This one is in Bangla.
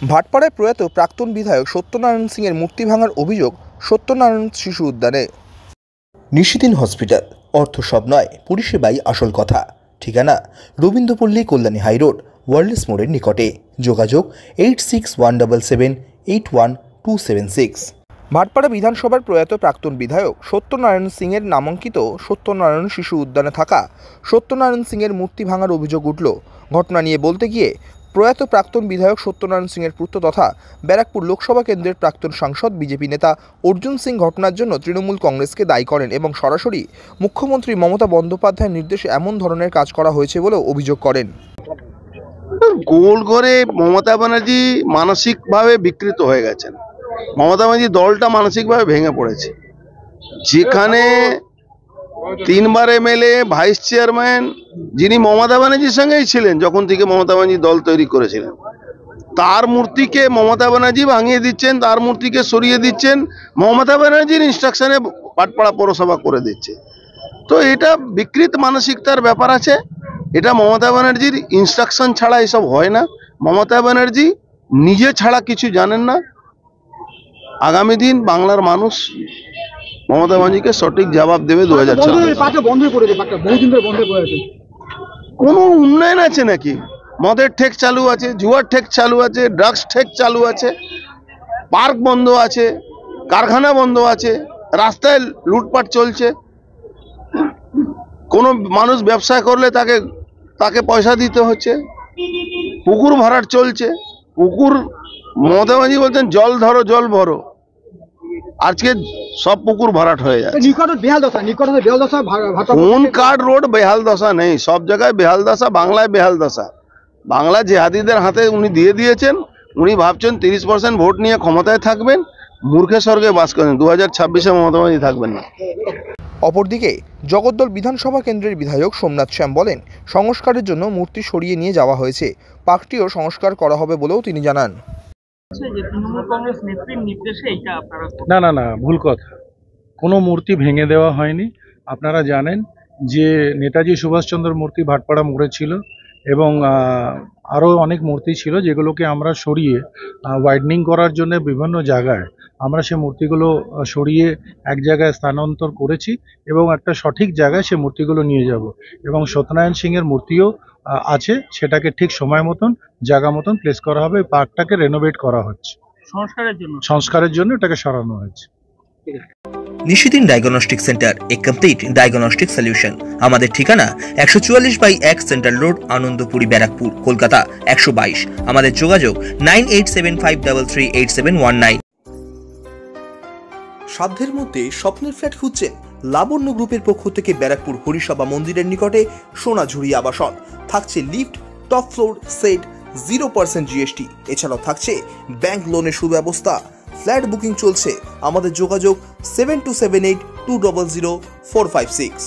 ভাটপাড়ায় প্রয়াত প্রাক্তন বিধায়ক সত্যনারায়ণ সিংয়ের মূর্তি ভাঙার অভিযোগ সত্যনারায়ণ শিশু উদ্যানে। নিশিদিন হসপিটাল, অর্থ সব নয়, পরিষেবাই আসল কথা। ঠিকানা রবীন্দ্রপল্লী, কল্যাণী হাইরোড, ওয়ার্ল্ডস মোড়ের নিকটে। যোগাযোগ 8617781276। ভাটপাড়া বিধানসভার প্রয়াত প্রাক্তন বিধায়ক সত্যনারায়ণ সিংয়ের নামাঙ্কিত সত্যনারায়ণ শিশু উদ্যানে থাকা সত্যনারায়ণ সিংয়ের মূর্তি ভাঙার অভিযোগ উঠল। ঘটনা নিয়ে বলতে গিয়ে প্রয়াত প্রাক্তন বিধায়ক সত্যনারায়ণ সিংয়ের পুত্র তথা ব্যারাকপুর লোকসভা কেন্দ্রের প্রাক্তন সাংসদ বিজেপি নেতা অর্জুন সিং ঘটনার জন্য তৃণমূল কংগ্রেসকে দায়ী করেন এবং সরাসরি মুখ্যমন্ত্রী মমতা বন্দ্যোপাধ্যায়ের নির্দেশে এমন ধরনের কাজ করা হয়েছে বলেও অভিযোগ করেন। গোল করে মমতা ব্যানার্জি মানসিকভাবে বিকৃত হয়ে গেছেন। মমতা ব্যানার্জি দলটা মানসিকভাবে ভেঙে পড়েছে। যেখানে 3 বার এমএলএ, ভাইস চেয়ারম্যান, যিনি মমতা ব্যানার্জির সঙ্গেই ছিলেন যখন থেকে মমতা ব্যানার্জি দল তৈরি করেছিলেন, তার মূর্তিকে মমতা ব্যানার্জি ভাঙিয়ে দিচ্ছেন, তার মূর্তিকে সরিয়ে দিচ্ছেন, মমতা ব্যানার্জির ইনস্ট্রাকশনে ভাটপাড়া পৌরসভা করে দিচ্ছে। তো এটা বিকৃত মানসিকতার ব্যাপার আছে। এটা মমতা ব্যানার্জির ইনস্ট্রাকশন ছাড়া এসব হয় না। মমতা ব্যানার্জি নিজে ছাড়া কিছু জানেন না। আগামী দিন বাংলার মানুষ মমতা ব্যানার্জিকে সঠিক জবাব দেবে। 2024 কোনো উন্নয়ন আছে নাকি? মদের ঠেক চালু আছে, জুয়ার ঠেক চালু আছে, ড্রাগস ঠেক চালু আছে, পার্ক বন্ধ আছে, কারখানা বন্ধ আছে, রাস্তায় লুটপাট চলছে। কোনো মানুষ ব্যবসা করলে তাকে পয়সা দিতে হচ্ছে। পুকুর ভরাট চলছে। পুকুর মমতা ব্যানার্জি বলছেন জল ধরো জল ভরো, আজকে সব পুকুর ভরাট হয়ে যাচ্ছে। কোন কার্ড রোড বেহাল দশা নেই, সব জায়গায় বেহাল দশা। বাংলায় বেহাল দশা। বাংলা জেহাদিদের হাতে উনি দিয়ে দিয়েছেন। উনি ভাবছেন 30% ভোট নিয়ে ক্ষমতায় থাকবেন, মূর্খে স্বর্গে বাস করেন। 2026-এ মমতা ব্যানার্জি থাকবেন না। অপরদিকে জগদ্দল বিধানসভা কেন্দ্রের বিধায়ক সোমনাথ শ্যাম বলেন, সংস্কারের জন্য মূর্তি সরিয়ে নিয়ে যাওয়া হয়েছে, পার্কটিও সংস্কার করা হবে বলেও তিনি জানান। না, ভুল কথা। কোনো মূর্তি ভেঙে দেওয়া হয়নি। আপনারা জানেন যে নেতাজি সুভাষচন্দ্র মূর্তি ভাটপাড়া মোড়ে ছিল এবং আরও অনেক মূর্তি ছিল, যেগুলোকে আমরা সরিয়ে ওয়াইডনিং করার জন্য বিভিন্ন জায়গায় আমরা সে মূর্তিগুলো সরিয়ে এক জায়গায় স্থানান্তর করেছি এবং একটা সঠিক জায়গায় সে মূর্তিগুলো নিয়ে যাব। এবং সত্যনারায়ণ সিংয়ের মূর্তিও আছে, সেটাকে ঠিক সময় মতন জায়গা মতন প্লেস করা হবে। পার্কটাকে রেনোভেট করা হচ্ছে, সংস্কারের জন্য এটাকে সরানো হয়েছে। নিশিদিন ডায়াগনস্টিক সেন্টার, এ কমপ্লিট ডায়াগনস্টিক সলিউশন। আমাদের ঠিকানা 144/1 সেন্ট্রাল রোড, আনন্দপুরি, ব্যারাকপুর, কলকাতা 122। আমাদের যোগাযোগ 9875338719। সাধ্যের মধ্যে স্বপ্নের ফ্ল্যাট খুঁজছেন? লাবণ্য গ্রুপের পক্ষ থেকে ব্যারাকপুর হরিসভা মন্দিরের নিকটে সোনাঝুরি আবাসন। থাকছে lift, top floor, set, 0% GST। এছাড়াও থাকছে ব্যাংক লোনের সুব্যবস্থা। ফ্ল্যাট বুকিং চলছে। আমাদের যোগাযোগ 7278200456।